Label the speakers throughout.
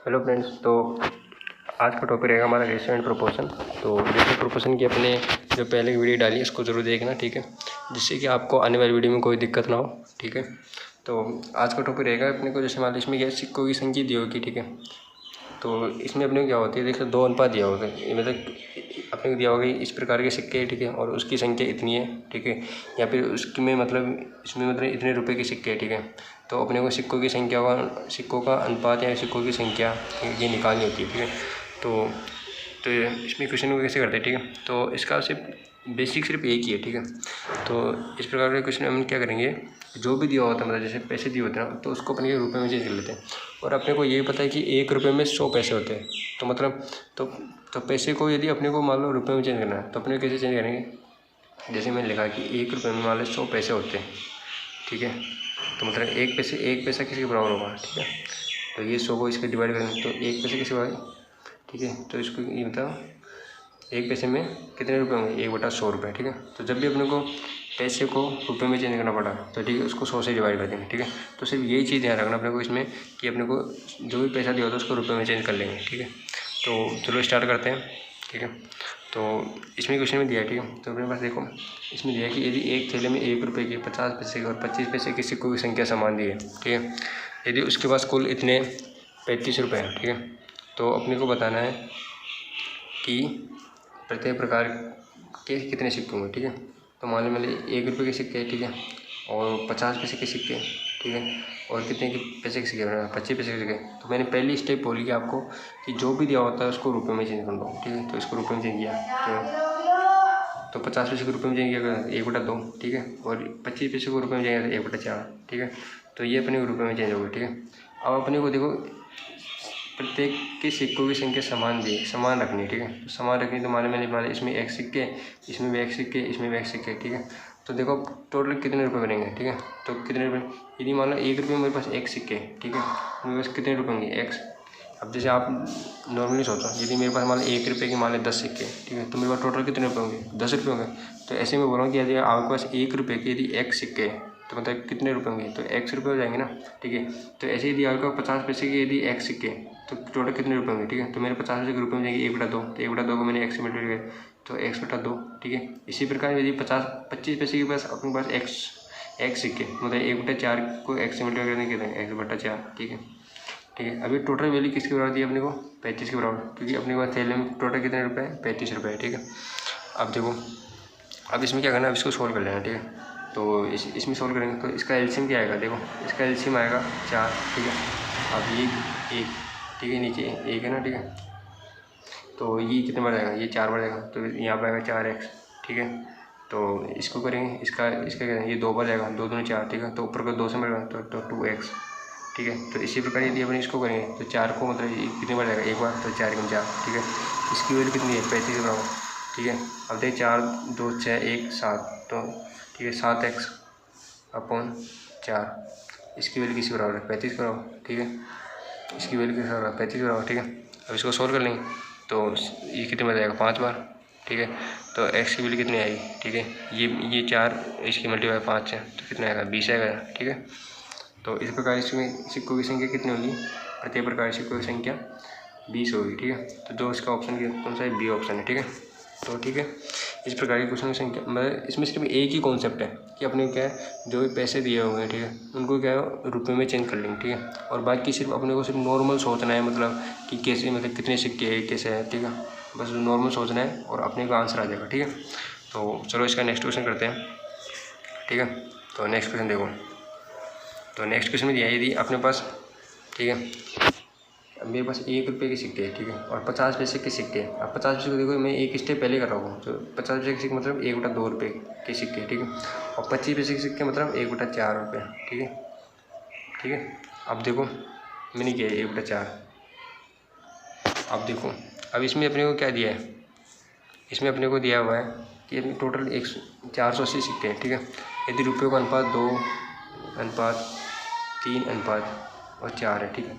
Speaker 1: Hello friends, तो आज का टॉपिक रहेगा हमारा रेशियो एंड प्रोपोर्शन। तो रेशियो प्रोपोर्शन की अपने जो पहले की वीडियो डाली उसको ज़रूर देखना, ठीक है, जिससे कि आपको आने वाली वीडियो में कोई दिक्कत ना हो, ठीक है। तो आज का टॉपिक रहेगा अपने को, जैसे मान लो इसमें क्या सिक्कों की संख्या दी होगी, ठीक है। तो इसमें अपने को क्या होती है, देखो 2 अनुपात दिया होगा, मतलब अपने को दिया होगा इस प्रकार के सिक्के, ठीक है, और उसकी संख्या इतनी है, ठीक है, या फिर उसमें मतलब इसमें मतलब इतने रुपए के सिक्के, ठीक है। तो अपने को सिक्कों की संख्या का, सिक्कों का अनुपात या सिक्कों की संख्या ये निकालनी होती है, ठीक है। तो इसमें क्वेश्चन को कैसे करते हैं, ठीक है। तो इसका सिर्फ बेसिक सिर्फ एक ही है, ठीक है। तो इस प्रकार के क्वेश्चन में हम क्या करेंगे, जो भी दिया होता है मतलब जैसे पैसे दिए होते हैं ना, तो उसको अपने रुपये में चेंज कर लेते हैं। और अपने को ये पता है कि 1 रुपये में 100 पैसे होते हैं, तो मतलब तो पैसे को यदि अपने को मान लो रुपये में चेंज करना है, तो अपने कैसे चेंज करेंगे, जैसे मैंने लिखा कि 1 रुपये में मान लो 100 पैसे होते हैं, ठीक है। तो मतलब एक पैसा किसी के बराबर होगा, ठीक है। तो ये 100 को इसके डिवाइड करेंगे तो 1 पैसे किसी बराबर, ठीक है। तो इसको ये बताओ 1 पैसे में कितने रुपये होंगे, 1/100 रुपये, ठीक है। तो जब भी अपने को पैसे को रुपये में चेंज करना पड़ा तो ठीक है, उसको 100 से डिवाइड कर देंगे, ठीक है। तो सिर्फ यही चीज़ ध्यान रखना अपने को इसमें कि अपने को जो भी पैसा दिया होता है उसको रुपये में चेंज कर लेंगे, ठीक है। तो चलो स्टार्ट करते हैं, ठीक है। तो इसमें क्वेश्चन में दिया है, ठीक है। तो अपने पास देखो इसमें दिया है कि यदि एक थैले में 1 रुपये के, 50 पैसे के और 25 पैसे के सिक्कों की संख्या समान दी है, ठीक है। यदि उसके पास कुल इतने 35 रुपये हैं, ठीक है। तो अपने को बताना है कि प्रत्येक प्रकार के कितने सिक्के होंगे, ठीक है। तो मान लो 1 रुपये के सिक्के, ठीक है, और 50 पैसे के सिक्के, ठीक है, और कितने के पैसे के सिक्के, 25 पैसे के सिक्के। तो मैंने पहली स्टेप बोली कि आपको कि जो भी दिया होता है उसको रुपये में चेंज कर लो, ठीक है। तो इसको रुपये में चेंज किया तो 50 पैसे को रुपये में चेंज किया 1/2, ठीक है, और 25 पैसे को रुपये में चेंज किया 1/4, ठीक है। तो ये अपने को रुपये में चेंज हो गया, ठीक है। अब अपने को देखो प्रत्येक के सिक्कों की संख्या समान रखनी है, ठीक है। तो समान रखनी तो मैंने इसमें एक सिक्के, इसमें भी एक सिक्के, इसमें भी एक सिक्के, ठीक है। तो देखो टोटल कितने रुपए बनेंगे, ठीक है। तो कितने रुपये, यदि मान लो 1 रुपये में मेरे पास एक सिक्के, ठीक है, मेरे पास कितने रुपये होंगे, एक्स। अब जैसे आप नॉर्मली सोचो, यदि मेरे पास मान लो 1 रुपये के मान लो 10 सिक्के, ठीक है, तो मेरे पास टोटल कितने रुपये होंगे, 10 रुपये होंगे। तो ऐसे में बोल रहा हूँ कि यदि आपके पास 1 रुपये के यदि एक सिक्के तो मतलब कितने रुपये होंगे, तो x रुपये हो जाएंगे ना, ठीक है। तो ऐसे यदि आपको 50 पैसे के यदि x सिक्के तो टोटल कितने रुपये होंगे, ठीक है। तो मेरे 50 पैसे के रुपये में जाएंगे 1/2, तो 1/2 को मैंने x से मल्टीप्लाई किया तो x/2, ठीक है। इसी प्रकार यदि 25 पैसे के पास अपने पास x सिक्के मतलब 1/4 को x से मल्टीप्लाई करने के x/4, ठीक है, ठीक है। अभी टोटल वैल्यू किसके बराबर दी अपने को, 35 के बराबर, क्योंकि अपने पास थैले में टोटल कितने रुपये हैं, 35 रुपये, ठीक है। अब देखो अब इसमें क्या करना है, अब इसको सोल्व कर लेना, ठीक है। तो इसमें सोल्व करेंगे तो इसका एलसीएम क्या आएगा, देखो इसका एलसीएम आएगा 4, ठीक है। अब ये 1, ठीक है, नीचे 1 है ना, ठीक है। तो ये कितने बार आएगा, ये 4 बार आएगा, तो यहाँ पर आएगा 4x, ठीक है। तो इसको करेंगे, इसका क्या है, ये 2 बार जाएगा, 2 दूनी 4, ठीक है। तो ऊपर को 2 से मरेगा तो 2x, ठीक है। तो इसी प्रकार यदि अपन इसको करेंगे तो 4 को मतलब कितने बार जाएगा, 1 बार, तो 4 × 4, ठीक है। इसकी वैल्यू कितनी है, 35 के बराबर, ठीक है। अब देखिए 4 2 6 1 7, तो ठीक है 7x/4, इसकी वैल्यू किसी बराबर है, 35 के बराबर, ठीक है। इसकी वैल्यू किसी बराबर 35 के बराबर, ठीक है। अब इसको सोल्व कर लेंगे तो ये कितने बार जाएगा, 5 बार, ठीक है। तो x की वैल्यू कितनी आएगी, ठीक है, ये 4 इसकी मल्टीप्लाई 5 है तो कितना आएगा, 20 आएगा, ठीक है। तो इस प्रकार इसमें सिक्कों की संख्या कितनी होगी, प्रत्येक प्रकार सिक्कों की संख्या 20 होगी, ठीक है। तो जो इसका ऑप्शन कौन सा है, बी ऑप्शन है, ठीक है। तो ठीक है, इस प्रकार के क्वेश्चन की संख्या मतलब इसमें सिर्फ एक ही कॉन्सेप्ट है कि अपने क्या है, जो भी पैसे दिए हुए हैं, ठीक है, उनको क्या है रुपये में चेंज कर लेंगे, ठीक है। और बाकी सिर्फ अपने को सिर्फ नॉर्मल सोचना है, मतलब कि कैसे, मतलब कितने सिक्के है, कैसे है, ठीक है। बस नॉर्मल सोचना है और अपने को आंसर आ जाएगा, ठीक है। तो चलो इसका नेक्स्ट क्वेश्चन करते हैं, ठीक है। तो नेक्स्ट क्वेश्चन देखो, तो नेक्स्ट क्वेश्चन में दिया है यदि अपने पास, ठीक है, मेरे पास 1 रुपये के सिक्के है, ठीक है, और 50 पैसे के सिक्के। अब 50 पैसे को देखो मैं एक स्टेप पहले कर रहा हूँ, तो 50 पैसे के सिक्के मतलब 1/2 रुपये के सिक्के, ठीक है, और 25 पैसे के सिक्के मतलब 1/4 रुपये, ठीक है, ठीक है। अब देखो मैंने किया 1/4। अब देखो अब इसमें अपने को क्या दिया है, इसमें अपने को दिया हुआ है कि अपने टोटल 480 सिक्के हैं, ठीक है। यदि रुपये का अनुपात 2:3:4 है, ठीक है।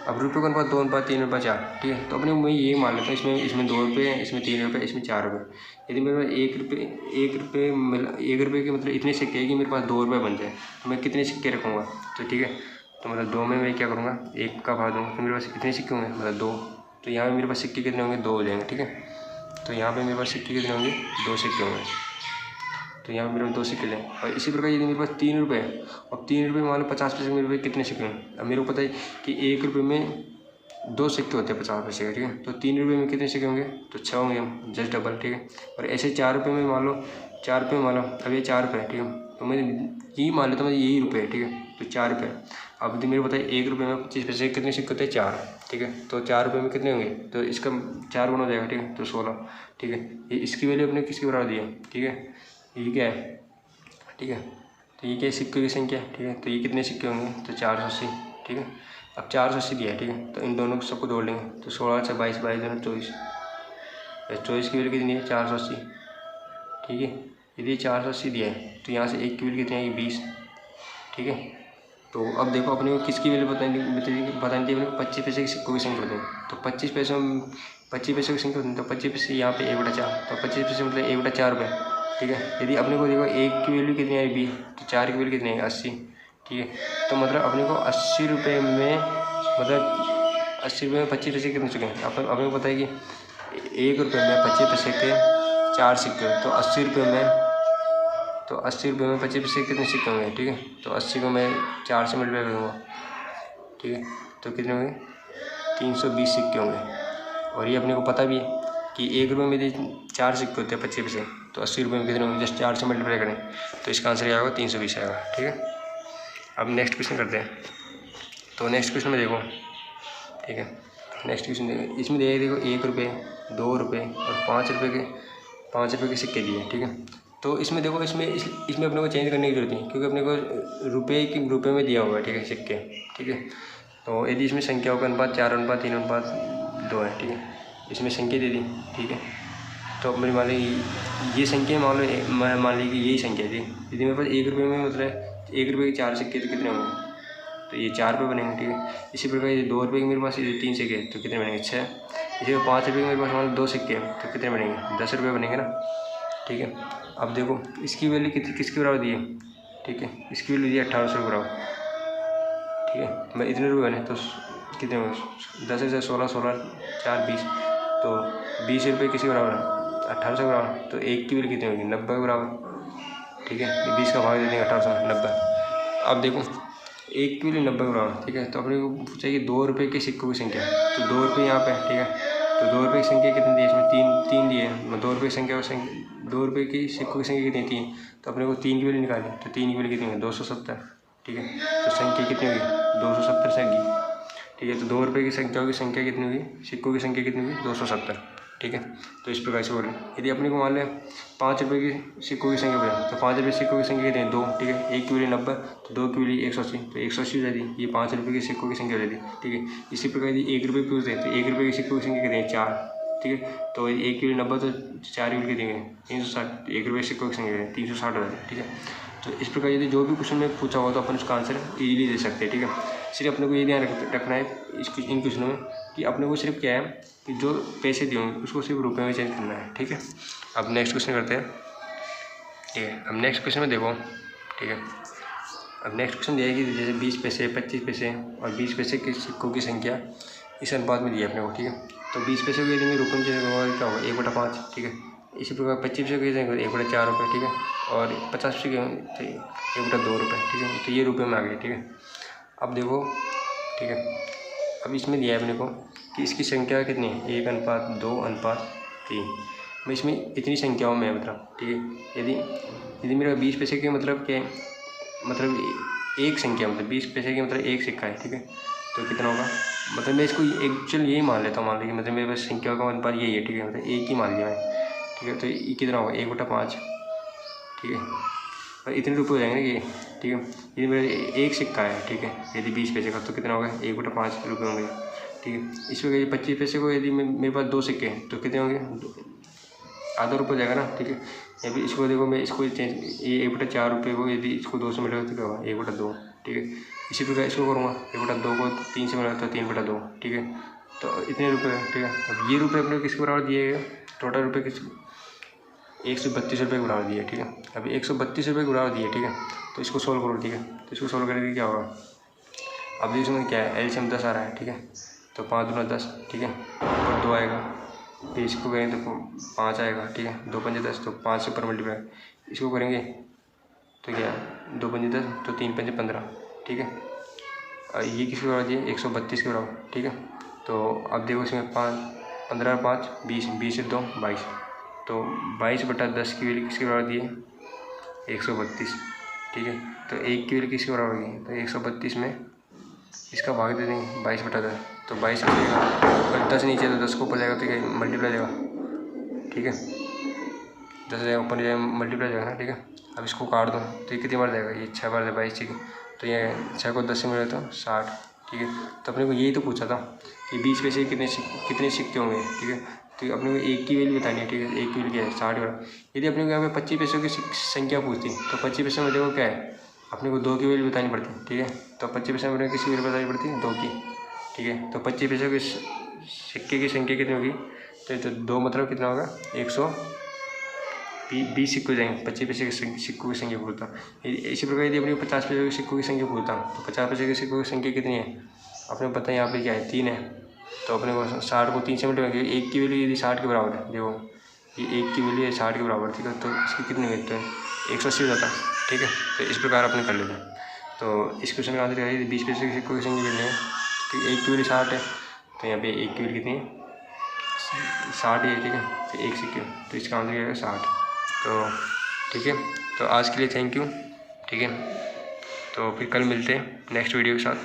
Speaker 1: अब रुपये का अनुपात 2:3:4, ठीक है। तो अपने मैं ये मान लेता हूँ इसमें 2 रुपये हैं, इसमें 3 रुपये, इसमें 4 रुपये। यदि मेरे पास 1 रुपये के मतलब इतने सिक्के हैं कि मेरे पास 2 रुपये बन जाए, तो मैं कितने सिक्के रखूँगा, तो ठीक है। तो मतलब 2 में मैं क्या करूँगा, 1 का भाग दूँगा, तो मेरे पास कितने सिक्के होंगे, मतलब 2। तो यहाँ पे मेरे पास सिक्के कितने होंगे, 2 हो जाएंगे, ठीक है। तो यहाँ पे मेरे पास सिक्के कितने होंगे, 2 सिक्के होंगे। तो यहाँ पे मेरे पास 2 सिक्के लें। और इसी प्रकार यदि मेरे पास 3 रुपये, अब 3 रुपये मान लो 50 पैसे मेरे पास कितने सिक्के हैं। अब मेरे को पता है कि 1 रुपये में 2 सिक्के होते हैं 50 पैसे के, ठीक है। तो 3 रुपये में कितने सिक्के होंगे, तो 6 होंगे, जस्ट डबल, ठीक है। और ऐसे 4 रुपये में मान लो, 4 रुपये मान लो, अब ये 4 रुपये, ठीक है। तो मैं यही मान लेता हूँ, यही रुपये, ठीक है। तो 4 रुपये। अब यदि मेरे बताइए 1 रुपये में 25 पैसे कितने सिक्के होते हैं, 4, ठीक है। तो 4 रुपये में कितने होंगे, तो इसका 4 गुना हो जाएगा, ठीक है। तो 16, ठीक है। ये इसकी वैल्यू अपने किसके बराबर दी है, ठीक है। ये क्या है, ठीक है। तो ये क्या सिक्के की संख्या है, ठीक है। तो ये कितने सिक्के होंगे, तो 480, ठीक है। अब 480 दिया है, ठीक है। तो इन दोनों को सबको जोड़ लेंगे, तो 16 से 22, 22 दोनों 24, 24 की वैल्यू कितनी है, 480, ठीक है। यदि 480 दिया है तो यहाँ से 1 की वैल्यू कितनी आएगी, 20, ठीक है। तो अब देखो अपने को किसकी वैल्यू बतानी थी, अपने को 25 पैसे की सिक्कों की संख्या बतानी। तो 25 पैसों की संख्या होती है, तो 25 पैसे यहाँ पे 1/4, तो 25 पैसे मतलब 1/4 रुपये, ठीक है। यदि अपने को देखो 1 की वैल्यू कितनी आई 20, तो 4 की वैल्यू कितनी आई 80, ठीक है। तो मतलब अपने को 80 रुपये में, मतलब 80 रुपये में 25 पैसे कितने चुके हैं। अपने को पता है कि 1 रुपये में 25 पैसे के 4 सिक्के, तो 80 रुपये में, तो 80 रुपये में 25 पैसे कितने सिक्के होंगे, ठीक है। तो 80 को मैं 4 से मल्टीप्लाई करूँगा, ठीक है। तो कितने होंगे, 320 सिक्के होंगे। और ये अपने को पता भी है कि 1 रुपये में यदि 4 सिक्के होते हैं 25 पैसे, तो 80 रुपये में कितने होंगे, जस्ट 4 से मल्टीप्लाई करें तो इसका आंसर क्या होगा, 320 आएगा, ठीक है। अब नेक्स्ट क्वेश्चन करते हैं। तो नेक्स्ट क्वेश्चन में देखो, ठीक है। नेक्स्ट क्वेश्चन देखो, इसमें देखो 1 रुपये, 2 रुपये और 5 रुपये के सिक्के दिए, ठीक है। तो इसमें देखो, इसमें अपने को चेंज करने की जरूरत नहीं, क्योंकि अपने को रुपये में दिया हुआ है, ठीक है, सिक्के, ठीक है। तो यदि इसमें संख्याओं का अनुपात 4:3:2 है, ठीक है। इसमें संख्या दे दी, ठीक है। तो अपने मान ली ये संख्या, मान ली कि यही संख्या थी। यदि मेरे पास 1 रुपये में मतलब 1 रुपये के 4 सिक्के, तो कितने होंगे, तो ये 4 रुपये बनेंगे, ठीक है। इसी प्रकार ये 2 रुपये के मेरे पास ये 3 सिक्के, तो कितने बनेंगे, 6। इसी 5 रुपये के मेरे पास मान लो 2 सिक्के, तो कितने बनेंगे, 10 रुपये बनेंगे ना, ठीक है। अब देखो इसकी वैल्यू किसके बराबर दी है, ठीक है। इसकी वैल्यू दी है 1800 के बराबर, ठीक है। मैं इतने रुपये बने तो कितने होंगे, 10 से 16, 16 4 20, तो 20 रुपये किसके बराबर है, 1800 के बराबर। तो 1 की वैल्यू कितनी होगी, 90 के बराबर, ठीक है। 20 का भाग दे देंगे 1800 में 90। अब देखो 1 की वैल्यू 90 के बराबर, ठीक है। तो अपने को पूछा कि 2 रुपये के सिक्कों की संख्या, तो 2 रुपये यहाँ पे, ठीक है। तो 2 रुपये की संख्या कितनी दी है, इसमें 3 दी है। 2 रुपये की संख्या 2 रुपये की सिक्कों की संख्या कितनी, 3। तो अपने को 3 की वैल्यू निकाली, तो 3 की वैल्यू कितनी है, 270, ठीक है। तो संख्या कितनी होगी, 270 संख्या, ठीक है। तो 2 रुपये की संख्याओं की संख्या कितनी होगी, सिक्कों की संख्या कितनी होगी, 270, ठीक है। तो इस प्रकार से बोलें। यदि अपने को मान लें 5 रुपये की सिक्कों की संख्या बोले, तो 5 रुपये सिक्कों की संख्या कितनी है, 2, ठीक है। 1 की वैल्यू 90, तो 2 की वैल्यू 180, तो 180 हो जाती है। ये 5 रुपये के सिक्कों की संख्या हो जाती है, ठीक है। इसी प्रकार यदि 1 रुपये पूछते हैं, तो 1 रुपये की सिक्कों की संख्या कितनी है, 4, ठीक है। तो 1 की वैल्यू 90, तो 4 की वैल्यू कितनी है, 360। 1 रुपये सिक्कों की संख्या 360 हो जाती है, ठीक है। तो इस प्रकार यदि जो भी क्वेश्चन में पूछा हुआ तो अपन उसका आंसर इजीली दे सकते हैं, ठीक है। सिर्फ अपने को ये ध्यान रखना है इन क्वेश्चनों में कि अपने को सिर्फ क्या है कि जो पैसे दिए होंगे उसको सिर्फ रुपये में चेंज करना है, ठीक है। अब नेक्स्ट क्वेश्चन करते हैं, ठीक है। अब नेक्स्ट क्वेश्चन में देखो, ठीक है। अब नेक्स्ट क्वेश्चन दिया है कि जैसे 20 पैसे, 25 पैसे और 20 पैसे के सिक्कों की संख्या इस अनुपात में दी है अपने को, ठीक है। तो 20 पैसे को यदि मैं रुपये में चेंज करूँगा क्या होगा, 1/5, ठीक है। इसी प्रकार 25 पैसे को चेंज 1/4 रुपये, ठीक है। और 50 पैसे के 1/2 रुपये, ठीक है। तो ये रुपये में आ गए, ठीक है। अब देखो, ठीक है। अब इसमें दिया है अपने को कि इसकी संख्या कितनी है, 1:2:3। मैं इसमें इतनी संख्याओं में मतलब, ठीक है। यदि मेरा 20 पैसे के मतलब क्या, मतलब एक संख्या, मतलब 20 पैसे के मतलब एक सिक्का है, ठीक है। तो कितना होगा, मतलब मैं इसको एक्चुअल यही मान लेता हूँ, मान लीजिए मतलब मेरे पास संख्या का अनुपात यही है, ठीक है। मतलब एक ही मान लिया मैं, ठीक है। तो ये कितना होगा, 1/5, ठीक है। और इतने रुपये हो जाएंगे ये, ठीक है। यदि मेरा एक सिक्का है, ठीक है, यदि 20 पैसे का, तो कितना होगा, 1/5 रुपये होंगे, ठीक है। इसमें 25 पैसे को यदि मेरे पास 2 सिक्के हैं, तो कितने होंगे, आधा रुपये हो जाएगा ना, ठीक है। या फिर इसको देखो, मैं इसको चेंज, ये 1/4 रुपये को यदि इसको 2 से मिलेगा तो क्या होगा, 1/2, ठीक है। इसी प्रकार इसको करूँगा, 1/2 को 3 से मिलेगा तो 3/2, ठीक है। तो इतने रुपये, ठीक है। अब ये रुपये अपने किसके बराबर दिए गए, टोटल रुपये किस 132 रुपये के बराबर दिए, ठीक है। अभी 132 रुपये के बराबर दिए, ठीक है। तो इसको सोल्व करो, ठीक है। तो इसको सोल्व करके क्या होगा, अब देखिए इसमें क्या है, एलसीएम 10 आ रहा है, ठीक है। तो 5 दूना 10, ठीक है, ऊपर 2 आएगा, फिर इसको करेंगे तो 5 आएगा, ठीक है, 2 पंजे 10, तो 5 से ऊपर मल्टीप्लाई, इसको करेंगे तो क्या है 2 पंजे 10, तो 3 पंजे 15, ठीक है। ये किसके बराबर दिए 132 के बराबर, ठीक है। तो अब देखो इसमें 5 15 5 20, 20 से 2 22, तो 22/10 की वैल्यू किसके बराबर दिए 132, ठीक है। तो 1 की वैल्यू किसके बराबर होगी, तो 132 में इसका भाग दे देंगे 22/10, तो 22 हो जाएगा, अगर 10 नीचे तो 10 को ऊपर जाएगा तो क्या मल्टीप्लाई जाएगा, ठीक है, 10 जाएगा ऊपर जाएगा मल्टीप्लाई जाएगा ना, ठीक है। अब इसको काट दो तो ये कितनी बार जाएगा, ये 6 बार 22, ठीक है। तो ये 6 को 10 से मिला तो 60, ठीक है। तो अपने को यही तो पूछा था कि 20 पैसे कितने सिक्के होंगे, ठीक है। तो अपने को एक की वैल्यू बतानी है, ठीक है, एक की वैल्यू क्या है 60 वाला। यदि अपने को यहाँ पे 25 पैसों की संख्या पूछती तो 25 पैसे में देखो क्या है, अपने को 2 की वैल्यू बतानी पड़ती है, ठीक है। तो 25 पैसे में किसकी वैल्यू बतानी पड़ती है 2 की, ठीक है। तो 25 पैसों के सिक्के की संख्या कितनी होगी, तो 2 मतलब कितना होगा 120 सिक्के जाएंगे, 25 पैसे के सिक्कों की संख्या पूछता। इसी प्रकार यदि अपने 50 पैसे के सिक्कों की संख्या पूछता तो 50 पैसे के सिक्कों की संख्या कितनी है, अपने को पता है यहाँ पे क्या है 3 है। तो अपने को 60 को 3 से मल्टीप्लाई, एक की वैल्यू यदि 60 के बराबर है, देखो ये एक की वैल्यू है 60 के बराबर, ठीक है। तो इसकी कितनी हुई तो 180 हो जाता है, ठीक है। तो इस प्रकार अपने कर लेते हैं। तो इस क्वेश्चन का आंसर है 20 पैसे के सिक्कों की संख्या कितनी है, कि एक की वैल्यू 60 है, तो यहाँ पे एक की वैल्यू कितनी है 60 है, ठीक है। तो एक सिक्के, तो इसका आंसर क्या है 60। तो ठीक है, तो आज के लिए थैंक यू, ठीक है। तो फिर कल मिलते हैं नेक्स्ट वीडियो के साथ।